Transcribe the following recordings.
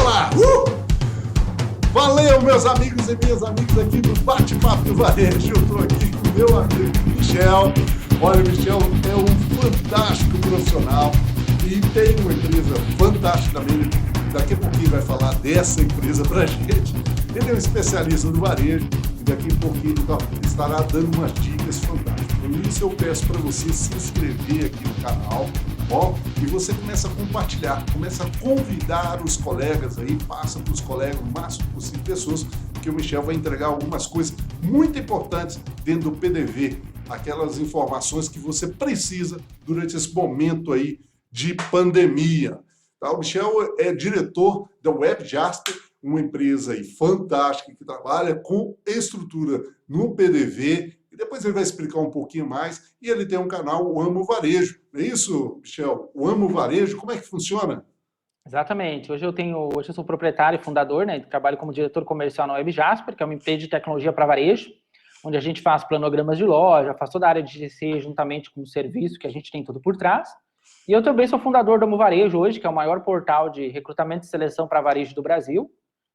lá! Valeu, meus amigos e minhas amigas aqui do Bate-Papo do Varejo. Eu estou aqui com o meu amigo Michel. Olha, o Michel é um fantástico profissional e tem uma empresa fantástica também. Daqui a pouquinho vai falar dessa empresa para a gente. Ele é um especialista do varejo e daqui a pouquinho ele estará dando umas dicas fantásticas. Por isso eu peço para você se inscrever aqui no canal, e você começa a compartilhar, começa a convidar os colegas aí, passa para os colegas o máximo possível, pessoas, que o Michel vai entregar algumas coisas muito importantes dentro do PDV, aquelas informações que você precisa durante esse momento aí de pandemia. Tá? O Michel é diretor da WebJasper, uma empresa aí fantástica que trabalha com estrutura no PDV, e depois ele vai explicar um pouquinho mais, e ele tem um canal, o Amo Varejo. Não é isso, Michel? O Amo Varejo, como é que funciona? Exatamente. Hoje eu sou proprietário e fundador, né? Trabalho como diretor comercial na WebJasper, que é uma empresa de tecnologia para varejo, onde a gente faz planogramas de loja, faz toda a área de GC juntamente com o serviço que a gente tem tudo por trás. E eu também sou fundador do Amo Varejo hoje, que é o maior portal de recrutamento e seleção para varejo do Brasil.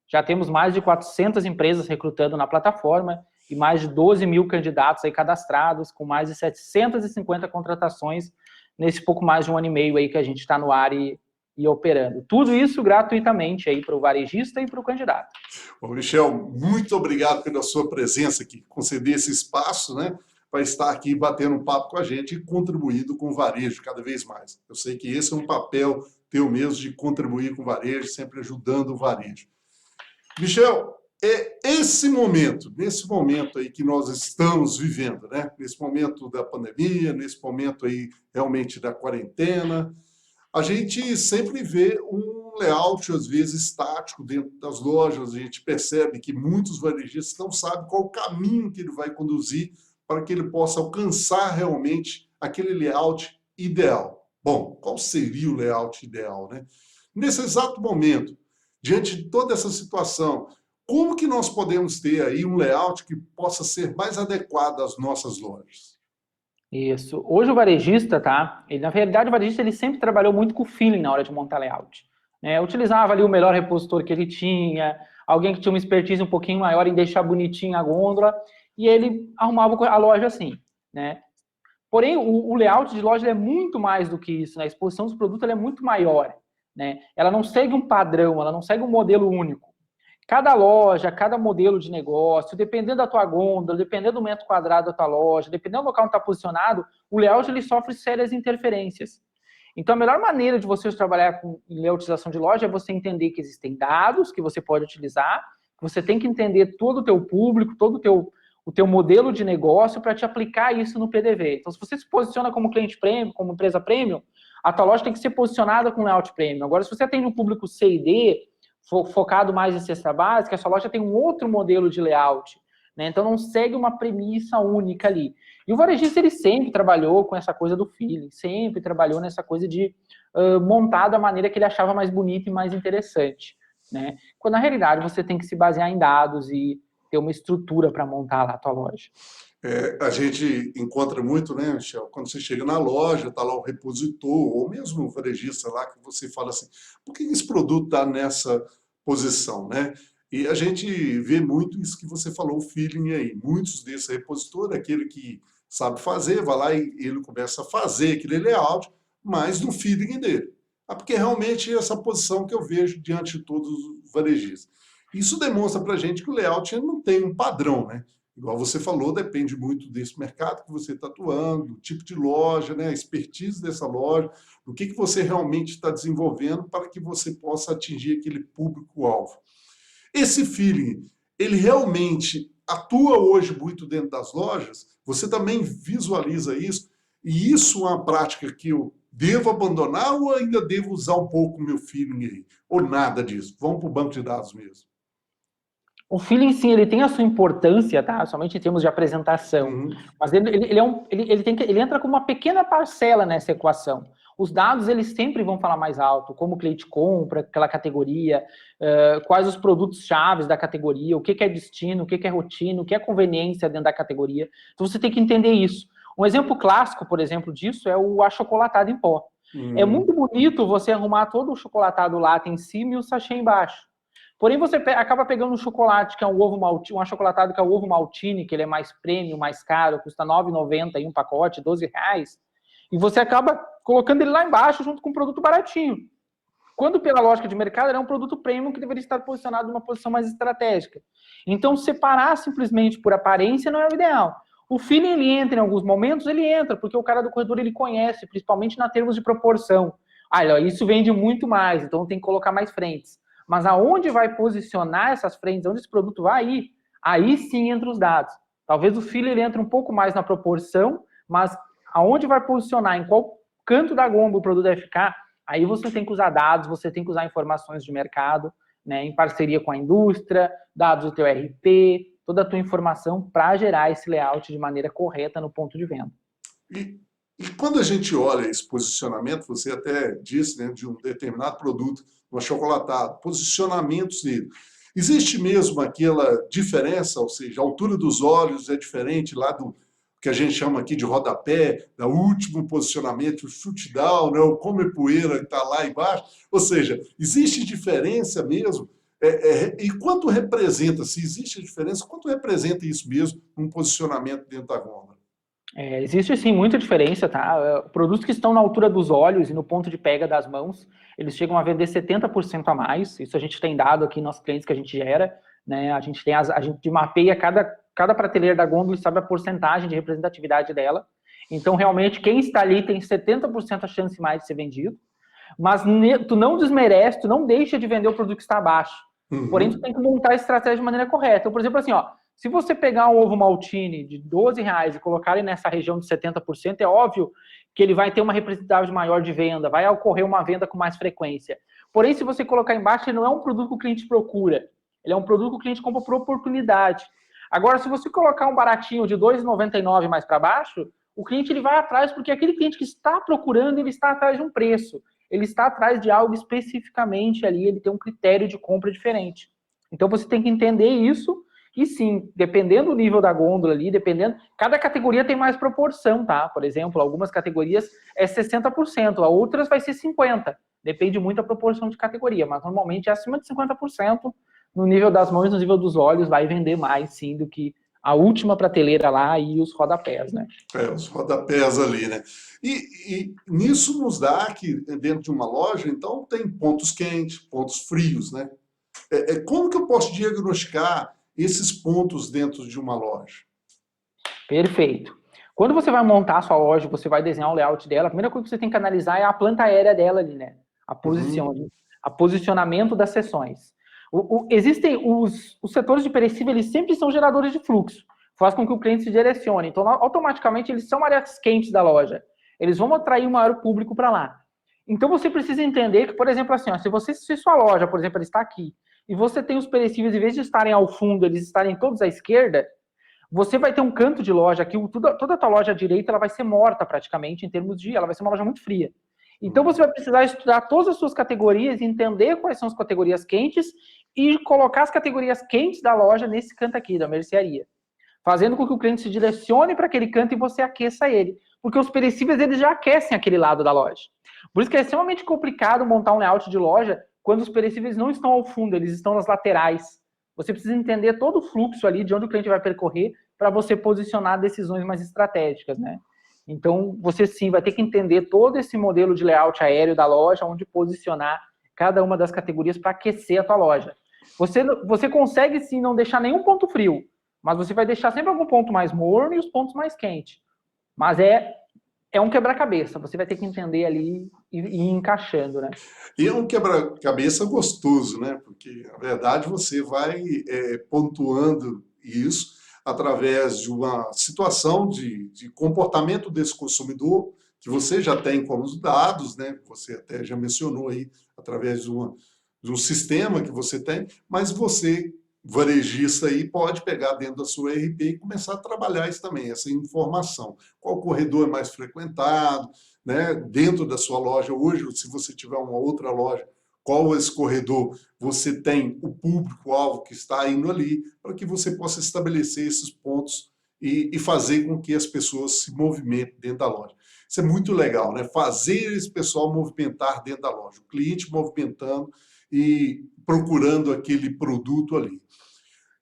Já temos mais de 400 empresas recrutando na plataforma e mais de 12 mil candidatos aí cadastrados, com mais de 750 contratações nesse pouco mais de um ano e meio aí que a gente está no ar e operando. Tudo isso gratuitamente aí para o varejista e para o candidato. Bom, Michel, muito obrigado pela sua presença aqui, conceder esse espaço, né, para estar aqui batendo um papo com a gente e contribuindo com o varejo cada vez mais. Eu sei que esse é um papel teu mesmo de contribuir com o varejo, sempre ajudando o varejo. Michel, nesse momento aí que nós estamos vivendo, né? Nesse momento da pandemia, nesse momento aí realmente da quarentena, a gente sempre vê um layout, às vezes, estático dentro das lojas. A gente percebe que muitos varejistas não sabem qual o caminho que ele vai conduzir para que ele possa alcançar realmente aquele layout ideal. Bom, qual seria o layout ideal, né? Nesse exato momento, diante de toda essa situação, como que nós podemos ter aí um layout que possa ser mais adequado às nossas lojas? Isso. Hoje o varejista, tá? Na verdade, o varejista ele sempre trabalhou muito com o feeling na hora de montar layout. Né? Utilizava ali o melhor repositor que ele tinha, alguém que tinha uma expertise um pouquinho maior em deixar bonitinha a gôndola, e ele arrumava a loja assim, né? Porém, o layout de loja é muito mais do que isso, né? A exposição dos produtos é muito maior, né? Ela não segue um padrão, ela não segue um modelo único. Cada loja, cada modelo de negócio, dependendo da tua gôndola, dependendo do metro quadrado da tua loja, dependendo do local onde está posicionado, o layout ele sofre sérias interferências. Então, a melhor maneira de você trabalhar com layoutização de loja é você entender que existem dados que você pode utilizar, que você tem que entender todo o teu público, todo o teu modelo de negócio para te aplicar isso no PDV. Então, se você se posiciona como cliente premium, como empresa premium, a tua loja tem que ser posicionada com layout premium. Agora, se você atende um público C e D, focado mais em cesta básica, a sua loja tem um outro modelo de layout, né? Então não segue uma premissa única ali. E o varejista ele sempre trabalhou com essa coisa do feeling, sempre trabalhou nessa coisa de montar da maneira que ele achava mais bonita e mais interessante, né? Quando na realidade você tem que se basear em dados e ter uma estrutura para montar lá a tua loja. A gente encontra muito, né, Michel? Quando você chega na loja, está lá o repositor, ou mesmo o varejista lá, que você fala assim, por que esse produto está nessa posição, né? E a gente vê muito isso que você falou, o feeling aí. Muitos desses repositores, aquele que sabe fazer, vai lá e ele começa a fazer aquele layout, mas no feeling dele. Porque realmente é essa posição que eu vejo diante de todos os varejistas. Isso demonstra para a gente que o layout não tem um padrão, né? Igual você falou, depende muito desse mercado que você está atuando, do tipo de loja, né, a expertise dessa loja, do que você realmente está desenvolvendo para que você possa atingir aquele público-alvo. Esse feeling, ele realmente atua hoje muito dentro das lojas? Você também visualiza isso? E isso é uma prática que eu devo abandonar ou ainda devo usar um pouco o meu feeling aí? Ou nada disso? Vamos para o banco de dados mesmo. O feeling, sim, ele tem a sua importância, tá? Somente em termos de apresentação. Mas ele entra com uma pequena parcela nessa equação. Os dados, eles sempre vão falar mais alto, como o cliente compra, aquela categoria, quais os produtos chaves da categoria, o que é destino, o que é rotina, o que é conveniência dentro da categoria. Então, você tem que entender isso. Um exemplo clássico, por exemplo, disso é o achocolatado em pó. É muito Hum, bonito você arrumar todo o chocolatado lata em cima e o sachê embaixo. Porém, você acaba pegando um chocolate que é um ovo maltine, um achocolatado que é o ovo maltine, que ele é mais premium, mais caro, custa R$ 9,90 em um pacote, R$ 12, e você acaba colocando ele lá embaixo junto com um produto baratinho. Quando, pela lógica de mercado, ele é um produto premium que deveria estar posicionado numa posição mais estratégica. Então, separar simplesmente por aparência não é o ideal. O feeling, ele entra em alguns momentos, ele entra, porque o cara do corredor, ele conhece, principalmente na termos de proporção. Olha, isso vende muito mais, então tem que colocar mais frentes. Mas aonde vai posicionar essas frentes, onde esse produto vai ir, aí sim entra os dados. Talvez o feeling, ele entra um pouco mais na proporção, mas aonde vai posicionar, em qual canto da gôndola o produto deve ficar, aí você tem que usar dados, você tem que usar informações de mercado, né, em parceria com a indústria, dados do teu RP, toda a tua informação para gerar esse layout de maneira correta no ponto de venda. e, e quando a gente olha esse posicionamento, você até disse, né, de um determinado produto, um achocolatado, posicionamentos nele. Existe mesmo aquela diferença, ou seja, a altura dos olhos é diferente lá do que a gente chama aqui de rodapé, da último posicionamento, o shoot down, né, o come poeira que está lá embaixo. Ou seja, existe diferença mesmo? E quanto representa, se existe a diferença, quanto representa isso mesmo, um posicionamento dentro da gôndola? Existe sim muita diferença, tá? Produtos que estão na altura dos olhos e no ponto de pega das mãos, eles chegam a vender 70% a mais. Isso a gente tem dado aqui nos clientes que a gente gera, né? A gente mapeia cada prateleira da gôndola e sabe a porcentagem de representatividade dela. Então, realmente, quem está ali tem 70% a chance mais de ser vendido. Mas tu não desmerece, tu não deixa de vender o produto que está abaixo. Porém, tu Uhum. tem que montar a estratégia de maneira correta. Então, por exemplo, assim, ó, se você pegar um ovo maltine de R$ 12 e colocar ele nessa região de 70%, é óbvio que ele vai ter uma representatividade maior de venda, vai ocorrer uma venda com mais frequência. Porém, se você colocar embaixo, ele não é um produto que o cliente procura. Ele é um produto que o cliente compra por oportunidade. Agora, se você colocar um baratinho de R$ 2,99 mais para baixo, o cliente ele vai atrás porque aquele cliente que está procurando, ele está atrás de um preço. Ele está atrás de algo especificamente ali, ele tem um critério de compra diferente. Então, você tem que entender isso. E sim, dependendo do nível da gôndola ali, dependendo, cada categoria tem mais proporção, tá? Por exemplo, algumas categorias é 60%, a outras vai ser 50%. Depende muito da proporção de categoria, mas normalmente é acima de 50% no nível das mãos, no nível dos olhos, vai vender mais sim do que a última prateleira lá e os rodapés, né? Os rodapés ali, né? E nisso nos dá que dentro de uma loja, então, tem pontos quentes, pontos frios, né? Como que eu posso diagnosticar esses pontos dentro de uma loja? Perfeito. Quando você vai montar a sua loja, você vai desenhar o layout dela, a primeira coisa que você tem que analisar é a planta aérea dela ali, né? A posição, Uhum. a posicionamento das seções. Existem os setores de perecível, eles sempre são geradores de fluxo, faz com que o cliente se direcione. Então, automaticamente, eles são áreas quentes da loja. Eles vão atrair o maior público para lá. Então, você precisa entender que, por exemplo, assim, ó, se sua loja, por exemplo, ela está aqui, e você tem os perecíveis, em vez de estarem ao fundo, eles estarem todos à esquerda, você vai ter um canto de loja que toda a tua loja à direita ela vai ser morta praticamente em termos de, ela vai ser uma loja muito fria. Então você vai precisar estudar todas as suas categorias, entender quais são as categorias quentes e colocar as categorias quentes da loja nesse canto aqui da mercearia, fazendo com que o cliente se direcione para aquele canto e você aqueça ele, porque os perecíveis eles já aquecem aquele lado da loja. Por isso que é extremamente complicado montar um layout de loja quando os perecíveis não estão ao fundo, eles estão nas laterais. Você precisa entender todo o fluxo ali de onde o cliente vai percorrer para você posicionar decisões mais estratégicas, né? Então, você sim vai ter que entender todo esse modelo de layout aéreo da loja, onde posicionar cada uma das categorias para aquecer a tua loja. Você consegue sim não deixar nenhum ponto frio, mas você vai deixar sempre algum ponto mais morno e os pontos mais quentes. Mas é um quebra-cabeça, você vai ter que entender ali e ir encaixando, né? E é um quebra-cabeça gostoso, né? Porque, na verdade, você vai pontuando isso através de uma situação de comportamento desse consumidor, que você já tem como os dados, né? Você até já mencionou aí, através de um sistema que você tem, mas você, varejista aí, pode pegar dentro da sua RP e começar a trabalhar isso também, essa informação. Qual corredor é mais frequentado, né, dentro da sua loja hoje, se você tiver uma outra loja, qual esse corredor você tem o público-alvo que está indo ali, para que você possa estabelecer esses pontos e fazer com que as pessoas se movimentem dentro da loja. Isso é muito legal, né? Fazer esse pessoal movimentar dentro da loja, o cliente movimentando e procurando aquele produto ali.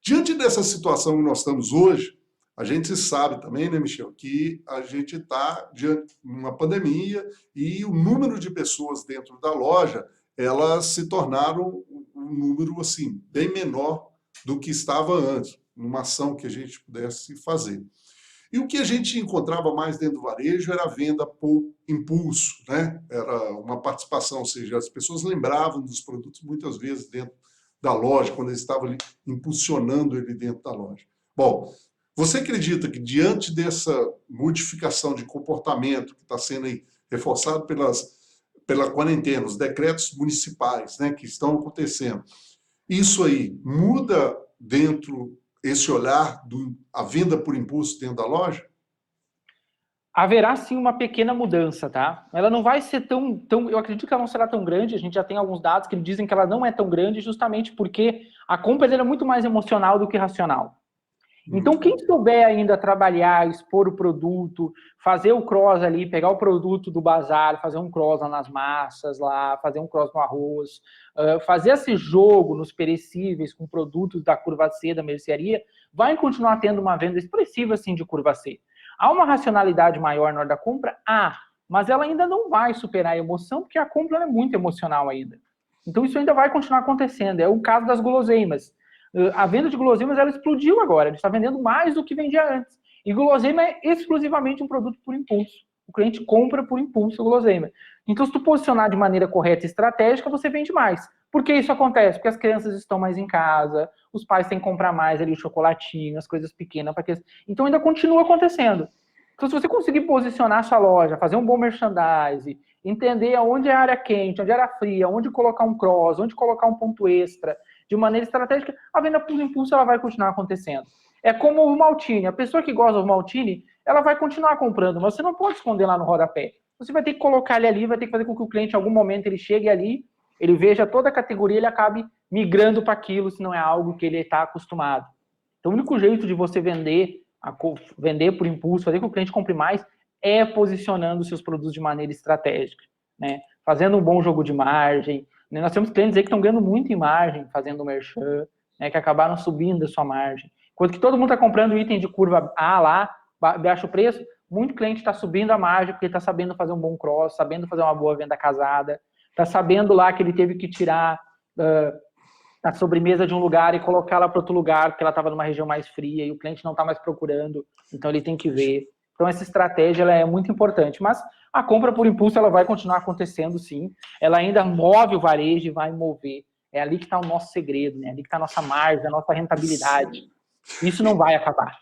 Diante dessa situação que nós estamos hoje, a gente sabe também, né, Michel, que a gente está diante de uma pandemia e o número de pessoas dentro da loja, elas se tornaram um número assim bem menor do que estava antes, numa ação que a gente pudesse fazer. E o que a gente encontrava mais dentro do varejo era a venda por impulso, né? Era uma participação, ou seja, as pessoas lembravam dos produtos muitas vezes dentro da loja, quando eles estavam ali impulsionando ele dentro da loja. Bom, você acredita que diante dessa modificação de comportamento que está sendo aí reforçado pela quarentena, os decretos municipais, né, que estão acontecendo, isso aí muda dentro esse olhar a venda por impulso dentro da loja? Haverá sim uma pequena mudança, tá? Ela não vai ser tão. Eu acredito que ela não será tão grande. A gente já tem alguns dados que dizem que ela não é tão grande, justamente porque a compra é muito mais emocional do que racional. Então, quem souber ainda trabalhar, expor o produto, fazer o cross ali, pegar o produto do bazar, fazer um cross lá nas massas, lá, fazer um cross no arroz, fazer esse jogo nos perecíveis com produtos da curva C, da mercearia, vai continuar tendo uma venda expressiva, assim, de curva C. Há uma racionalidade maior na hora da compra? Há, mas ela ainda não vai superar a emoção, porque a compra é muito emocional ainda. Então, isso ainda vai continuar acontecendo. É o caso das guloseimas. A venda de guloseimas, ela explodiu agora. Ele está vendendo mais do que vendia antes. E guloseima é exclusivamente um produto por impulso. O cliente compra por impulso a guloseima. Então, se tu posicionar de maneira correta e estratégica, você vende mais. Por que isso acontece? Porque as crianças estão mais em casa, os pais têm que comprar mais ali o chocolatinho, as coisas pequenas. Então, ainda continua acontecendo. Então, se você conseguir posicionar a sua loja, fazer um bom merchandising, entender onde é a área quente, onde é a área fria, onde colocar um cross, onde colocar um ponto extra, de maneira estratégica, a venda por impulso ela vai continuar acontecendo. É como o Maltini. A pessoa que gosta do Maltini, ela vai continuar comprando, mas você não pode esconder lá no rodapé. Você vai ter que colocar ele ali, vai ter que fazer com que o cliente, em algum momento, ele chegue ali, ele veja toda a categoria, ele acabe migrando para aquilo, se não é algo que ele está acostumado. Então, o único jeito de você vender por impulso, fazer com que o cliente compre mais, é posicionando seus produtos de maneira estratégica, né? Fazendo um bom jogo de margem. Nós temos clientes aí que estão ganhando muito em margem, fazendo merchan, né, que acabaram subindo a sua margem. Enquanto que todo mundo está comprando item de curva A lá, baixo preço, muito cliente está subindo a margem porque está sabendo fazer um bom cross, sabendo fazer uma boa venda casada, está sabendo lá que ele teve que tirar a sobremesa de um lugar e colocar ela para outro lugar, porque ela estava numa região mais fria e o cliente não está mais procurando, então ele tem que ver. Então essa estratégia ela é muito importante, mas a compra por impulso ela vai continuar acontecendo sim, ela ainda move o varejo e vai mover. É ali que está o nosso segredo, né? É ali que está a nossa margem, a nossa rentabilidade. Isso não vai acabar.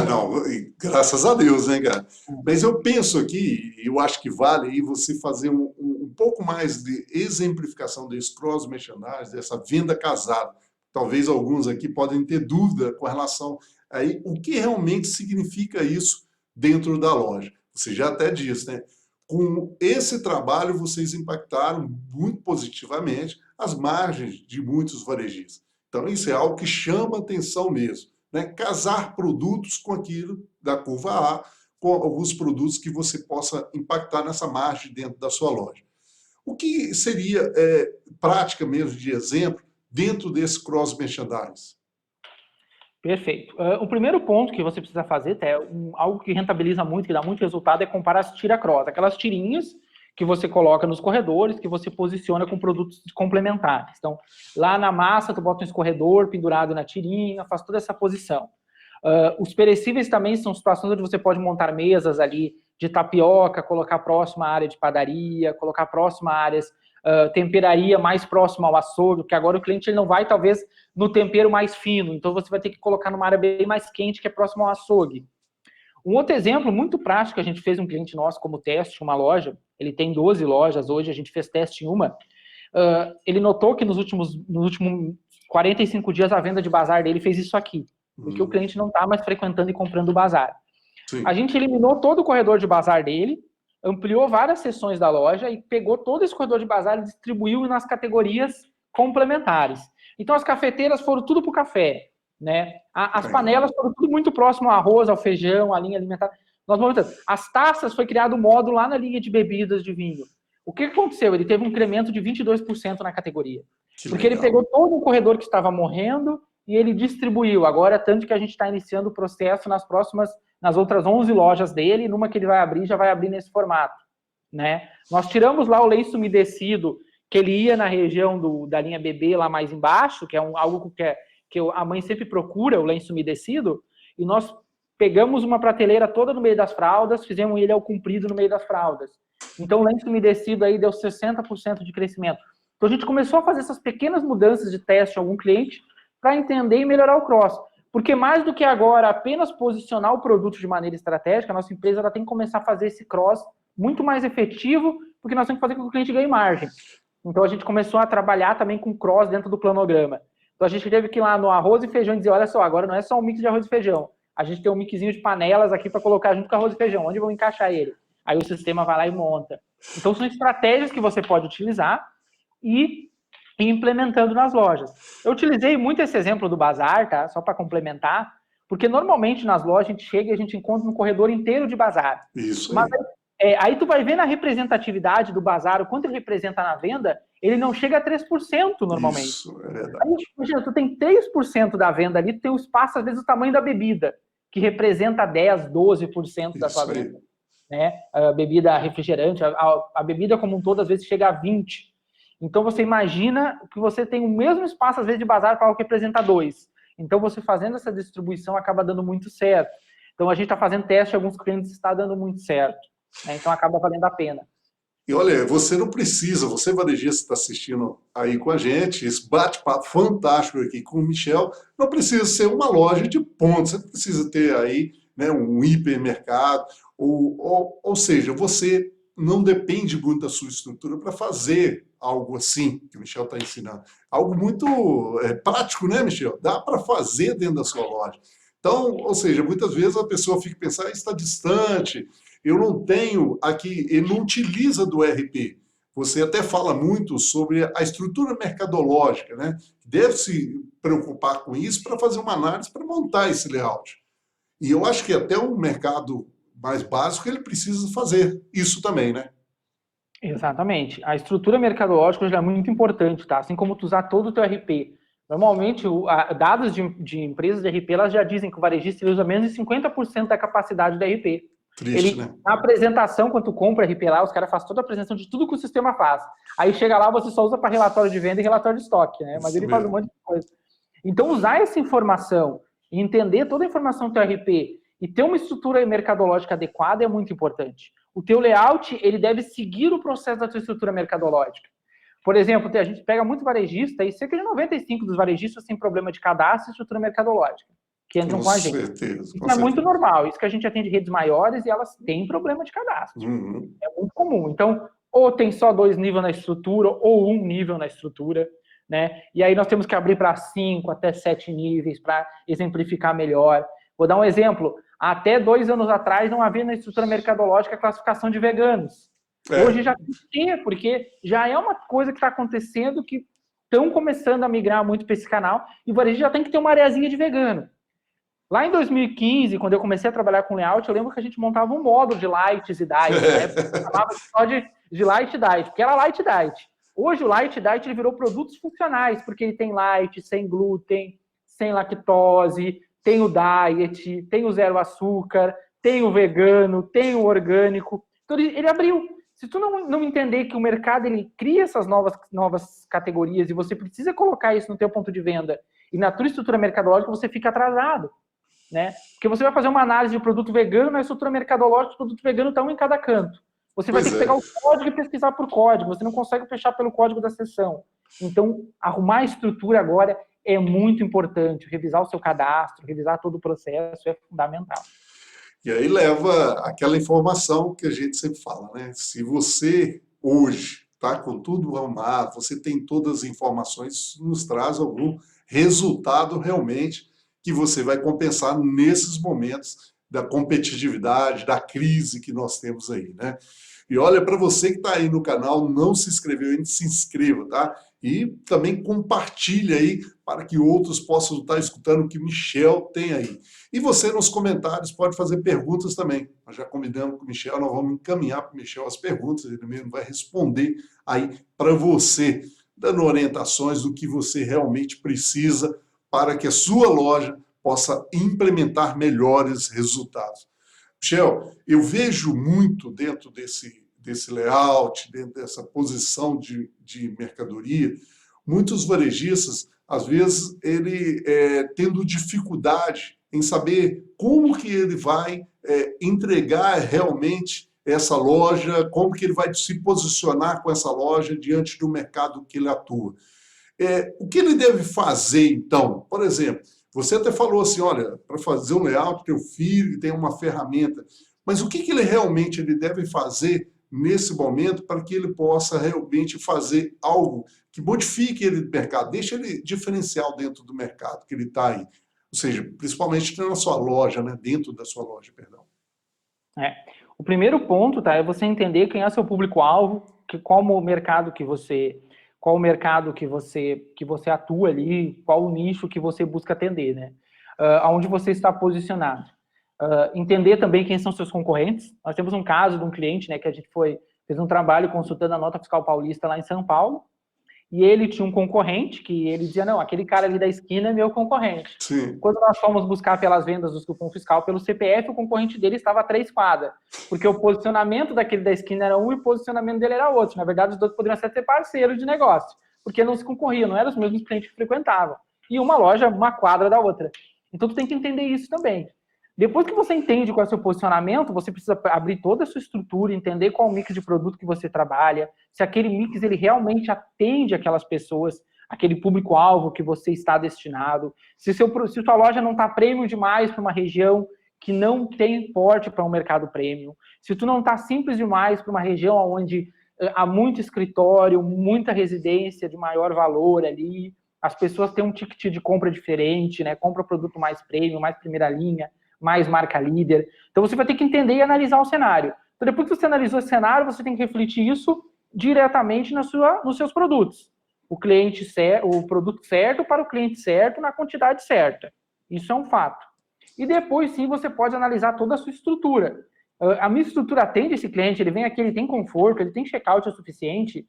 Não, graças a Deus, né, cara? Mas eu penso aqui, eu acho que vale aí você fazer um pouco mais de exemplificação desse cross merchandising, dessa venda casada. Talvez alguns aqui podem ter dúvida com relação aí o que realmente significa isso dentro da loja. Você já até disse, né? Com esse trabalho, vocês impactaram muito positivamente as margens de muitos varejistas. Então, isso é algo que chama atenção mesmo, né? Casar produtos com aquilo da curva A, com alguns produtos que você possa impactar nessa margem dentro da sua loja. O que seria prática mesmo de exemplo dentro desse cross merchandising? Perfeito. O primeiro ponto que você precisa fazer, algo que rentabiliza muito, que dá muito resultado, é comparar as tira-cross, aquelas tirinhas que você coloca nos corredores, que você posiciona com produtos complementares. Então, lá na massa, tu bota um escorredor pendurado na tirinha, faz toda essa posição. Os perecíveis também são situações onde você pode montar mesas ali de tapioca, colocar próxima à área de padaria, colocar próxima a áreas temperaria mais próxima ao açougue, porque agora o cliente ele não vai, talvez, no tempero mais fino, então você vai ter que colocar numa área bem mais quente, que é próximo ao açougue. Um outro exemplo muito prático, a gente fez um cliente nosso como teste, uma loja, ele tem 12 lojas hoje, a gente fez teste em uma, ele notou que nos últimos 45 dias a venda de bazar dele fez isso aqui, porque o cliente não está mais frequentando e comprando o bazar. Sim. A gente eliminou todo o corredor de bazar dele, ampliou várias seções da loja e pegou todo esse corredor de bazar e distribuiu nas categorias complementares. Então, as cafeteiras foram tudo para o café, né? As panelas foram tudo muito próximo ao arroz, ao feijão, à linha alimentar. Nós movimentamos. As taças, foi criado um módulo lá na linha de bebidas de vinho. O que aconteceu? Ele teve um incremento de 22% na categoria. Porque ele pegou todo um corredor que estava morrendo e ele distribuiu. Agora, tanto que a gente está iniciando o processo nas outras 11 lojas dele, numa que ele vai abrir, já vai abrir nesse formato, né? Nós tiramos lá o lenço umedecido, que ele ia na região da linha bebê lá mais embaixo, que é algo que a mãe sempre procura, o lenço umedecido, e nós pegamos uma prateleira toda no meio das fraldas, fizemos ele ao comprido no meio das fraldas. Então, o lenço umedecido aí deu 60% de crescimento. Então, a gente começou a fazer essas pequenas mudanças de teste em algum cliente para entender e melhorar o cross. Porque mais do que agora apenas posicionar o produto de maneira estratégica, a nossa empresa ela tem que começar a fazer esse cross muito mais efetivo, porque nós temos que fazer com que o cliente ganhe margem. Então, a gente começou a trabalhar também com cross dentro do planograma. Então, a gente teve que ir lá no arroz e feijão e dizer, olha só, agora não é só um mix de arroz e feijão. A gente tem um mixzinho de panelas aqui para colocar junto com arroz e feijão. Onde vão encaixar ele? Aí o sistema vai lá e monta. Então, são estratégias que você pode utilizar e ir implementando nas lojas. Eu utilizei muito esse exemplo do bazar, tá? Só para complementar, porque normalmente nas lojas a gente chega e a gente encontra um corredor inteiro de bazar. Isso aí. Mas aí tu vai ver na representatividade do bazar, o quanto ele representa na venda, ele não chega a 3% normalmente. Isso, é verdade. Aí, imagina, tu tem 3% da venda ali, tu tem um espaço, às vezes, do tamanho da bebida, que representa 10%, 12% da sua venda. Né? A bebida refrigerante, a bebida como um todo, às vezes, chega a 20%. Então, você imagina que você tem o mesmo espaço, às vezes, de bazar para algo que representa 2%. Então, você fazendo essa distribuição acaba dando muito certo. Então, a gente está fazendo teste, alguns clientes está dando muito certo. Né? Então, acaba valendo a pena. E olha, você não precisa, você varejista está assistindo aí com a gente, esse bate-papo fantástico aqui com o Michel, não precisa ser uma loja de pontos, você precisa ter aí, né, um hipermercado, ou seja, você não depende muito da sua estrutura para fazer algo assim que o Michel está ensinando. Algo muito prático, né, Michel? Dá para fazer dentro da sua loja. Então, ou seja, muitas vezes a pessoa fica pensando, está distante, eu não tenho aqui, ele não utiliza do RP. Você até fala muito sobre a estrutura mercadológica, né? Deve se preocupar com isso para fazer uma análise, para montar esse layout. E eu acho que até um mercado mais básico ele precisa fazer isso também, né? Exatamente. A estrutura mercadológica é muito importante, tá? Assim como tu usar todo o teu RP. Normalmente, dados de empresas de RP, elas já dizem que o varejista usa menos de 50% da capacidade do RP. Triste, né? Na apresentação, quando tu compra RP lá, os caras fazem toda a apresentação de tudo que o sistema faz. Aí chega lá, você só usa para relatório de venda e relatório de estoque, né? Mas ele faz um monte de coisa. Então, usar essa informação e entender toda a informação do teu RP e ter uma estrutura mercadológica adequada é muito importante. O teu layout, ele deve seguir o processo da tua estrutura mercadológica. Por exemplo, a gente pega muito varejista e cerca de 95% dos varejistas têm problema de cadastro e estrutura mercadológica, que entram com a gente. Certeza, isso é muito normal. Isso que a gente atende redes maiores e elas têm problema de cadastro. Uhum. É muito comum. Então, ou tem só 2 níveis na estrutura, ou 1 nível na estrutura, né? E aí nós temos que abrir para 5 até 7 níveis para exemplificar melhor. Vou dar um exemplo. Até 2 anos atrás não havia na estrutura mercadológica a classificação de veganos. Hoje já tem que ter, porque já é uma coisa que está acontecendo que estão começando a migrar muito para esse canal e o varejo já tem que ter uma areazinha de vegano. Lá em 2015, quando eu comecei a trabalhar com layout, eu lembro que a gente montava um módulo de lights e diets, né? Chamava só de light diet, porque era light diet. Hoje o light diet ele virou produtos funcionais, porque ele tem light, sem glúten, sem lactose, tem o diet, tem o zero açúcar, tem o vegano, tem o orgânico. Então ele abriu. Se tu não entender que o mercado ele cria essas novas categorias e você precisa colocar isso no teu ponto de venda e na tua estrutura mercadológica, você fica atrasado. Né? Porque você vai fazer uma análise de produto vegano na estrutura mercadológica, o produto vegano está um em cada canto. Você vai ter que pegar o código e pesquisar por código, você não consegue fechar pelo código da seção. Então, arrumar a estrutura agora é muito importante. Revisar o seu cadastro, revisar todo o processo é fundamental. E aí leva aquela informação que a gente sempre fala, né? Se você hoje está com tudo arrumado, você tem todas as informações, isso nos traz algum resultado realmente que você vai compensar nesses momentos da competitividade, da crise que nós temos aí, né? E olha, para você que está aí no canal, não se inscreveu ainda, se inscreva, tá? E também compartilha aí para que outros possam estar escutando o que Michel tem aí. E você nos comentários pode fazer perguntas também. Nós já combinamos com o Michel, nós vamos encaminhar para o Michel as perguntas, ele mesmo vai responder aí para você, dando orientações do que você realmente precisa para que a sua loja possa implementar melhores resultados. Michel, eu vejo muito dentro desse layout, dentro dessa posição de mercadoria, muitos varejistas, às vezes, ele tendo dificuldade em saber como que ele vai entregar realmente essa loja, como que ele vai se posicionar com essa loja diante do mercado que ele atua. O que ele deve fazer, então? Por exemplo, você até falou assim, olha, para fazer um layout, teu filho tem uma ferramenta, mas o que ele realmente ele deve fazer nesse momento para que ele possa realmente fazer algo que modifique ele do mercado, deixe ele diferencial dentro do mercado que ele está aí? Ou seja, principalmente na sua loja, né? Dentro da sua loja, perdão. O primeiro ponto, tá, é você entender quem é seu público-alvo, qual o mercado que você atua ali, qual o nicho que você busca atender, né? Aonde você está posicionado. Entender também quem são seus concorrentes. Nós temos um caso de um cliente, né, que a gente fez um trabalho consultando a Nota Fiscal Paulista lá em São Paulo, e ele tinha um concorrente que ele dizia, não, aquele cara ali da esquina é meu concorrente. Sim. Quando nós fomos buscar pelas vendas do cupom fiscal pelo CPF, o concorrente dele estava a 3 quadras, porque o posicionamento daquele da esquina era um e o posicionamento dele era outro. Na verdade, os dois poderiam até ser parceiros de negócio, porque não se concorriam, não eram os mesmos clientes que frequentavam. E uma loja, uma quadra da outra. Então, tu tem que entender isso também. Depois que você entende qual é o seu posicionamento, você precisa abrir toda a sua estrutura, entender qual é o mix de produto que você trabalha, se aquele mix ele realmente atende aquelas pessoas, aquele público-alvo que você está destinado, se sua loja não está premium demais para uma região que não tem porte para um mercado premium, se tu não está simples demais para uma região onde há muito escritório, muita residência de maior valor ali, as pessoas têm um ticket de compra diferente, né? Compra produto mais premium, mais primeira linha, mais marca líder. Então você vai ter que entender e analisar o cenário. Então depois que você analisou o cenário, você tem que refletir isso diretamente nos seus produtos. O produto certo para o cliente certo na quantidade certa. Isso é um fato. E depois sim você pode analisar toda a sua estrutura. A minha estrutura atende esse cliente, ele vem aqui, ele tem conforto, ele tem checkout o suficiente.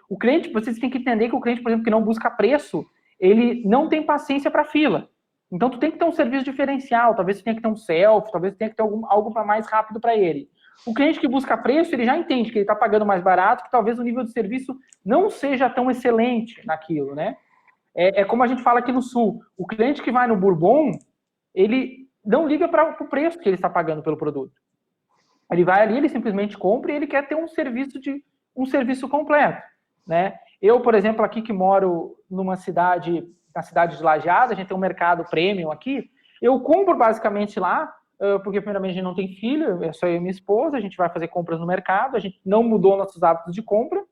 O cliente, vocês têm que entender que o cliente, por exemplo, que não busca preço, ele não tem paciência para fila. Então, tu tem que ter um serviço diferencial, talvez você tenha que ter um self, talvez você tenha que ter algo mais rápido para ele. O cliente que busca preço, ele já entende que ele está pagando mais barato, que talvez o nível de serviço não seja tão excelente naquilo, né? É como a gente fala aqui no Sul, o cliente que vai no Bourbon, ele não liga para o preço que ele está pagando pelo produto. Ele vai ali, ele simplesmente compra e ele quer ter um serviço completo, né? Eu, por exemplo, aqui que moro na cidade de Lajeado, a gente tem um mercado premium aqui, eu compro basicamente lá, porque primeiramente a gente não tem filho, é só eu e minha esposa, a gente vai fazer compras no mercado, a gente não mudou nossos hábitos de compra,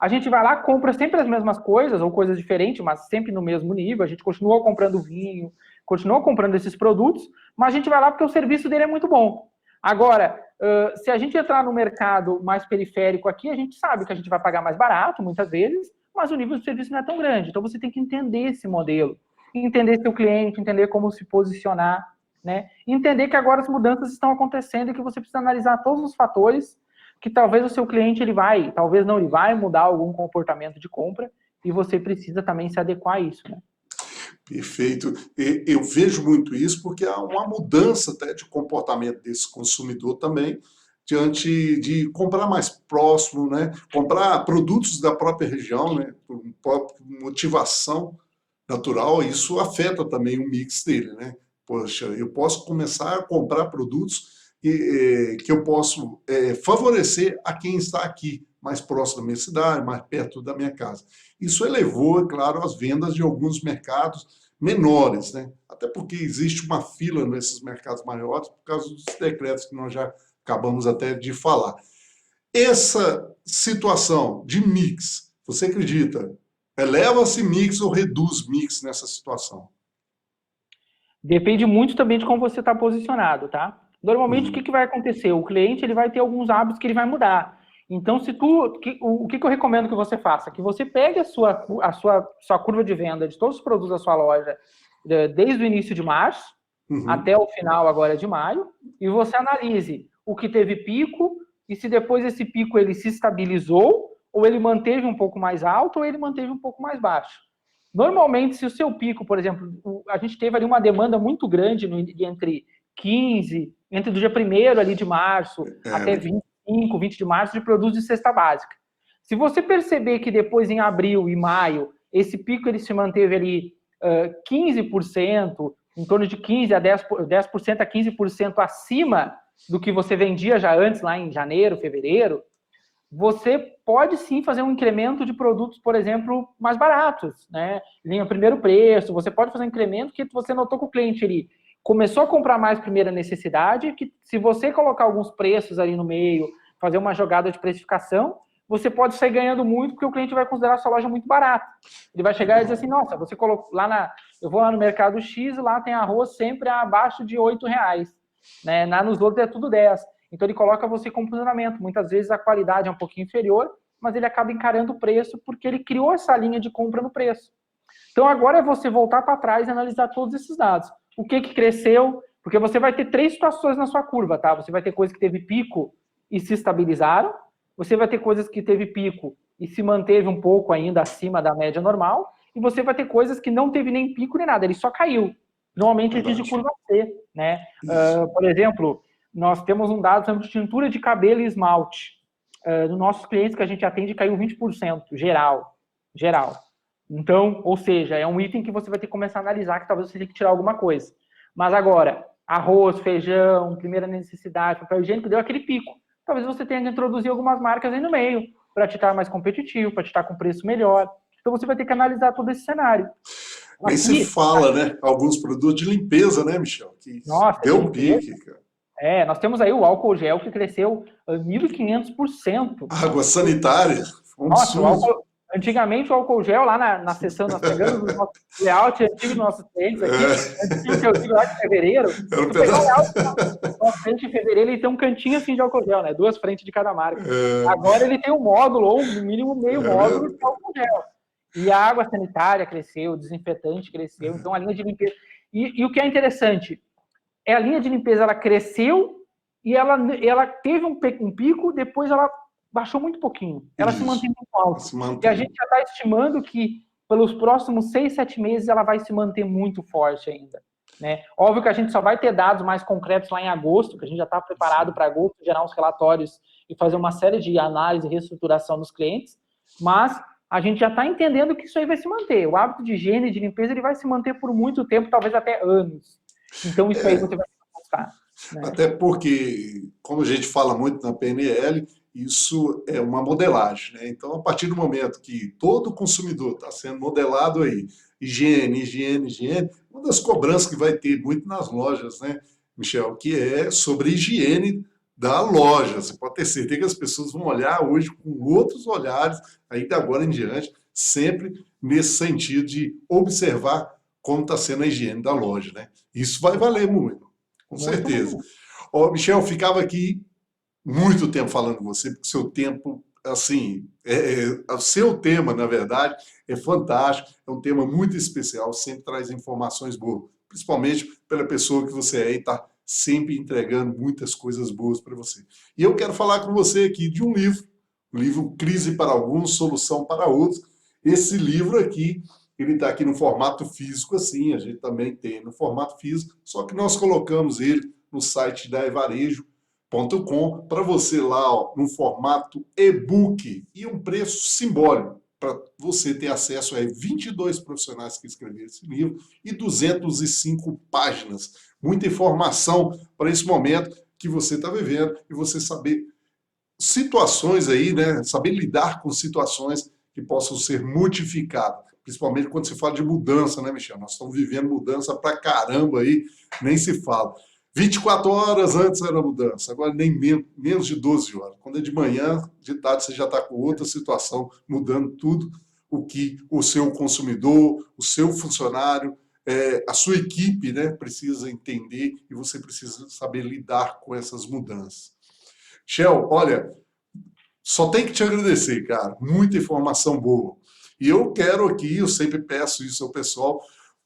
a gente vai lá, compra sempre as mesmas coisas, ou coisas diferentes, mas sempre no mesmo nível, a gente continua comprando vinho, continua comprando esses produtos, mas a gente vai lá porque o serviço dele é muito bom. Agora, se a gente entrar no mercado mais periférico aqui, a gente sabe que a gente vai pagar mais barato, muitas vezes, mas o nível de serviço não é tão grande. Então, você tem que entender esse modelo, entender seu cliente, entender como se posicionar, né? Entender que agora as mudanças estão acontecendo e que você precisa analisar todos os fatores que talvez o seu cliente, talvez não, ele vai mudar algum comportamento de compra e você precisa também se adequar a isso, né? Perfeito. Eu vejo muito isso porque há uma mudança até de comportamento desse consumidor também, diante de comprar mais próximo, né? Comprar produtos da própria região, né? Por própria motivação natural, isso afeta também o mix dele, né? Poxa, eu posso começar a comprar produtos que eu posso favorecer a quem está aqui, mais próximo da minha cidade, mais perto da minha casa. Isso elevou, é claro, as vendas de alguns mercados menores, né? Até porque existe uma fila nesses mercados maiores por causa dos decretos que nós já acabamos até de falar. Essa situação de mix, você acredita, eleva-se mix ou reduz mix nessa situação? Depende muito também de como você está posicionado, tá? Normalmente, o que vai acontecer? O cliente ele vai ter alguns hábitos que ele vai mudar. Então, o que eu recomendo que você faça? Que você pegue a sua curva de venda de todos os produtos da sua loja, desde o início de março até o final agora de maio, e você analise o que teve pico, e se depois esse pico ele se estabilizou, ou ele manteve um pouco mais alto, ou ele manteve um pouco mais baixo. Normalmente, se o seu pico, por exemplo, a gente teve ali uma demanda muito grande entre do dia 1º ali de março até 25, 20 de março, de produtos de cesta básica. Se você perceber que depois, em abril e maio, esse pico ele se manteve ali 15%, em torno de 10% a 15% acima do que você vendia já antes, lá em janeiro, fevereiro, você pode sim fazer um incremento de produtos, por exemplo, mais baratos, né? Linha primeiro preço, você pode fazer um incremento que você notou que o cliente ele começou a comprar mais primeira necessidade, que se você colocar alguns preços ali no meio, fazer uma jogada de precificação, você pode sair ganhando muito, porque o cliente vai considerar a sua loja muito barata. Ele vai chegar e dizer assim, nossa, você colocou eu vou lá no mercado X, lá tem arroz sempre abaixo de R$8, né? Nos outros é tudo 10. Então ele coloca você com posicionamento. Muitas vezes a qualidade é um pouquinho inferior, mas ele acaba encarando o preço porque ele criou essa linha de compra no preço. Então agora é você voltar para trás e analisar todos esses dados. O que cresceu? Porque você vai ter 3 situações na sua curva, tá? Você vai ter coisas que teve pico e se estabilizaram. Você vai ter coisas que teve pico e se manteve um pouco ainda acima da média normal. E você vai ter coisas que não teve nem pico nem nada, ele só caiu. Normalmente a gente de curva C, né? Por exemplo, nós temos um dado sobre tintura de cabelo e esmalte. Dos nossos clientes que a gente atende, caiu 20%, geral. Então, ou seja, é um item que você vai ter que começar a analisar, que talvez você tenha que tirar alguma coisa. Mas agora, arroz, feijão, primeira necessidade, papel higiênico, deu aquele pico. Talvez você tenha que introduzir algumas marcas aí no meio, para te estar mais competitivo, para te estar com preço melhor. Então você vai ter que analisar todo esse cenário. Nem se fala, né? Alguns produtos de limpeza, né, Michel? Que nossa, deu um pique, cara. Nós temos aí o álcool gel que cresceu 1.500%. Água sanitária, um Nossa, absurdo. antigamente o álcool gel lá na sessão, nós pegamos o nosso layout antigo dos nossos clientes aqui, antigo que eu digo lá de fevereiro, tu pegar o layout do nosso cliente em fevereiro, ele tem um cantinho assim de álcool gel, né? 2 frentes de cada marca. Agora ele tem um módulo, ou no mínimo meio módulo de álcool gel. E a água sanitária cresceu, o desinfetante cresceu, então a linha de limpeza... E o que é interessante, a linha de limpeza ela cresceu e ela teve um pico, depois ela baixou muito pouquinho. Ela se mantém muito alta. E a gente já está estimando que pelos próximos 6, 7 meses ela vai se manter muito forte ainda. Né? Óbvio que a gente só vai ter dados mais concretos lá em agosto, que a gente já está preparado para agosto gerar uns relatórios e fazer uma série de análise e reestruturação dos clientes, mas a gente já está entendendo que isso aí vai se manter. O hábito de higiene e de limpeza ele vai se manter por muito tempo, talvez até anos. Então isso aí você vai buscar. Né? Até porque, como a gente fala muito na PNL, isso é uma modelagem, né? Então, a partir do momento que todo consumidor está sendo modelado aí, higiene, uma das cobranças que vai ter muito nas lojas, né, Michel, que é sobre higiene da loja. Você pode ter certeza que as pessoas vão olhar hoje com outros olhares, ainda agora em diante, sempre nesse sentido de observar como está sendo a higiene da loja, né? Isso vai valer muito, com certeza. Ó, Michel, ficava aqui muito tempo falando com você, porque seu tempo, assim, o seu tema, na verdade, é fantástico, é um tema muito especial, sempre traz informações boas, principalmente pela pessoa que você é e está sempre entregando muitas coisas boas para você. E eu quero falar com você aqui de um livro, o livro Crise para Alguns, Solução para Outros. Esse livro aqui, ele está aqui no formato físico, assim, a gente também tem no formato físico, só que nós colocamos ele no site da evarejo.com para você lá, ó, no formato e-book e um preço simbólico para você ter acesso a 22 profissionais que escreveram esse livro e 205 páginas. Muita informação para esse momento que você está vivendo e você saber situações aí, né? Saber lidar com situações que possam ser modificadas. Principalmente quando se fala de mudança, né, Michel? Nós estamos vivendo mudança pra caramba aí, nem se fala. 24 horas antes era mudança, agora nem menos de 12 horas. Quando é de manhã, de tarde você já está com outra situação, mudando tudo o que o seu consumidor, o seu funcionário, a sua equipe, né, precisa entender e você precisa saber lidar com essas mudanças. Shell, olha, Só tem que te agradecer, cara. Muita informação boa. E eu quero aqui, eu sempre peço isso ao pessoal,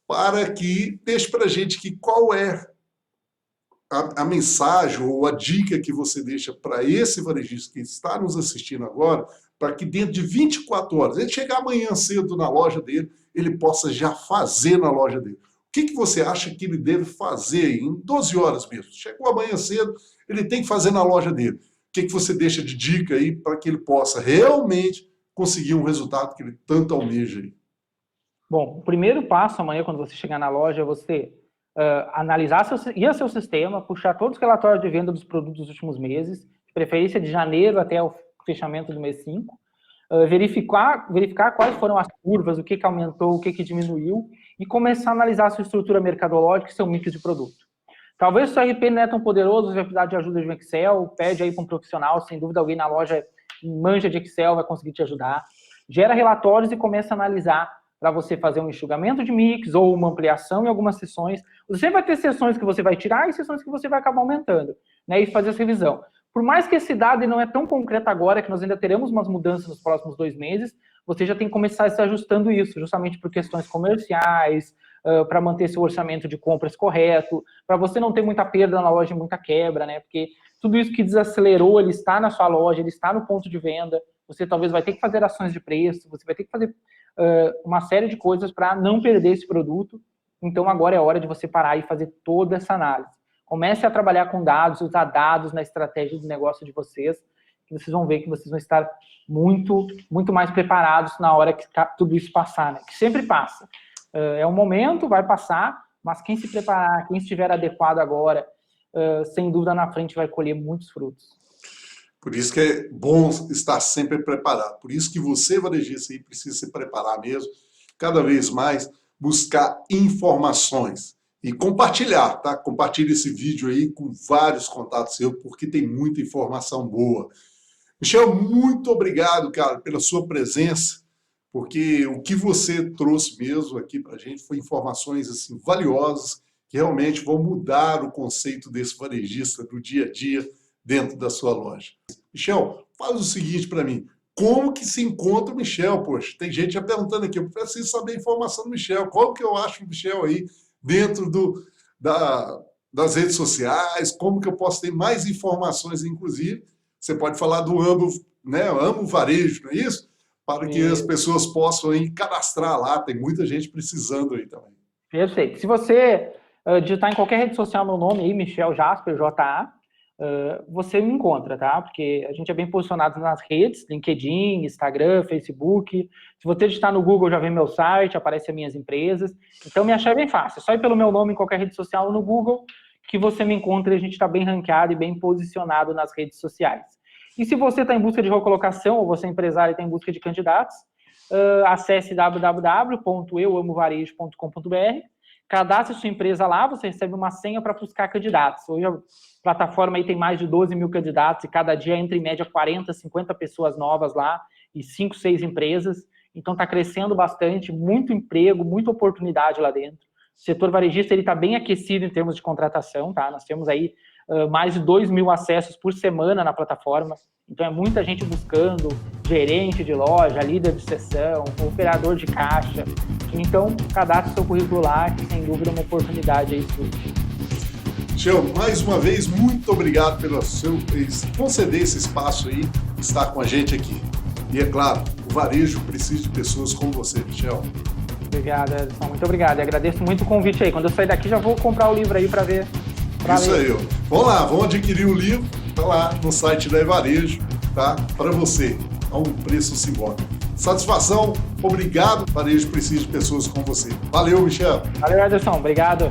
para que deixe para a gente que qual é a mensagem ou a dica que você deixa para esse varejista que está nos assistindo agora, para que dentro de 24 horas, ele chegar amanhã cedo na loja dele, ele possa já fazer na loja dele. O que você acha que ele deve fazer em 12 horas mesmo? Chegou amanhã cedo, ele tem que fazer na loja dele. O que você deixa de dica aí para que ele possa realmente conseguir um resultado que ele tanto almeja aí? Bom, o primeiro passo amanhã, quando você chegar na loja, é você analisar seu sistema, puxar todos os relatórios de venda dos produtos dos últimos meses, de preferência de janeiro até o fechamento do mês 5, verificar quais foram as curvas, o que aumentou, o que diminuiu, e começar a analisar a sua estrutura mercadológica e seu mix de produto. Talvez o seu RP não é tão poderoso, você vai precisar de ajuda de um Excel, pede aí para um profissional, sem dúvida alguém na loja manja de Excel vai conseguir te ajudar. Gera relatórios e começa a analisar para você fazer um enxugamento de mix ou uma ampliação em algumas sessões. Você vai ter sessões que você vai tirar e sessões que você vai acabar aumentando, né? E fazer essa revisão. Por mais que esse dado não é tão concreto agora, que nós ainda teremos umas mudanças nos próximos 2 meses, você já tem que começar a se ajustando isso, justamente por questões comerciais, para manter seu orçamento de compras correto, para você não ter muita perda na loja e muita quebra, né? Porque tudo isso que desacelerou, ele está na sua loja, ele está no ponto de venda, você talvez vai ter que fazer ações de preço, você vai ter que fazer uma série de coisas para não perder esse produto. Então agora é hora de você parar e fazer toda essa análise. Comece a trabalhar com dados, usar dados na estratégia de negócio de vocês, que vocês vão ver que vocês vão estar muito, muito mais preparados na hora que tudo isso passar, né? Que sempre passa. É um momento, vai passar, mas quem se preparar, quem estiver adequado agora, sem dúvida na frente vai colher muitos frutos. Por isso que é bom estar sempre preparado. Por isso que você, varejista, aí, precisa se preparar mesmo, cada vez mais, buscar informações e compartilhar, tá? Compartilhe esse vídeo aí com vários contatos seus, porque tem muita informação boa. Michel, muito obrigado, cara, pela sua presença, porque o que você trouxe mesmo aqui pra gente foi informações assim, valiosas, que realmente vão mudar o conceito desse varejista do dia a dia dentro da sua loja. Michel, fala o seguinte para mim, como que se encontra o Michel? Poxa, tem gente já perguntando aqui, eu preciso saber a informação do Michel, como que eu acho o Michel aí dentro das redes sociais, como que eu posso ter mais informações, inclusive, você pode falar do Amo, né, Amo Varejo, não é isso? Para que as pessoas possam aí cadastrar lá, tem muita gente precisando aí também. Perfeito. Se você digitar em qualquer rede social meu nome aí, Michel Jasper, J.A., você me encontra, tá? Porque a gente é bem posicionado nas redes, LinkedIn, Instagram, Facebook. Se você digitar no Google, já vem meu site, aparece as minhas empresas. Então, me achar é bem fácil. É só ir pelo meu nome em qualquer rede social ou no Google que você me encontra e a gente está bem ranqueado e bem posicionado nas redes sociais. E se você está em busca de recolocação ou você é empresário e está em busca de candidatos, acesse www.euamovarejo.com.br, cadastre sua empresa lá, você recebe uma senha para buscar candidatos. Hoje a plataforma aí tem mais de 12 mil candidatos e cada dia entra em média 40, 50 pessoas novas lá e 5, 6 empresas. Então está crescendo bastante, muito emprego, muita oportunidade lá dentro. O setor varejista está bem aquecido em termos de contratação, tá? Nós temos aí mais de 2 mil acessos por semana na plataforma. Então é muita gente buscando gerente de loja, líder de seção, operador de caixa. Então cadastre seu currículo lá, que sem dúvida é uma oportunidade aí. Michel, mais uma vez, muito obrigado pelo seu conceder esse espaço aí, estar com a gente aqui. E é claro, o varejo precisa de pessoas como você, Michel. Obrigado, Edson. Muito obrigado. E agradeço muito o convite aí. Quando eu sair daqui, já vou comprar o livro aí para ver. Isso aí. Vamos lá, vamos adquirir o livro. Tá lá no site da Varejo, tá? Para você, a um preço simbólico. Satisfação, obrigado. Varejo precisa de pessoas como você. Valeu, Michel. Valeu, Ederson. Obrigado.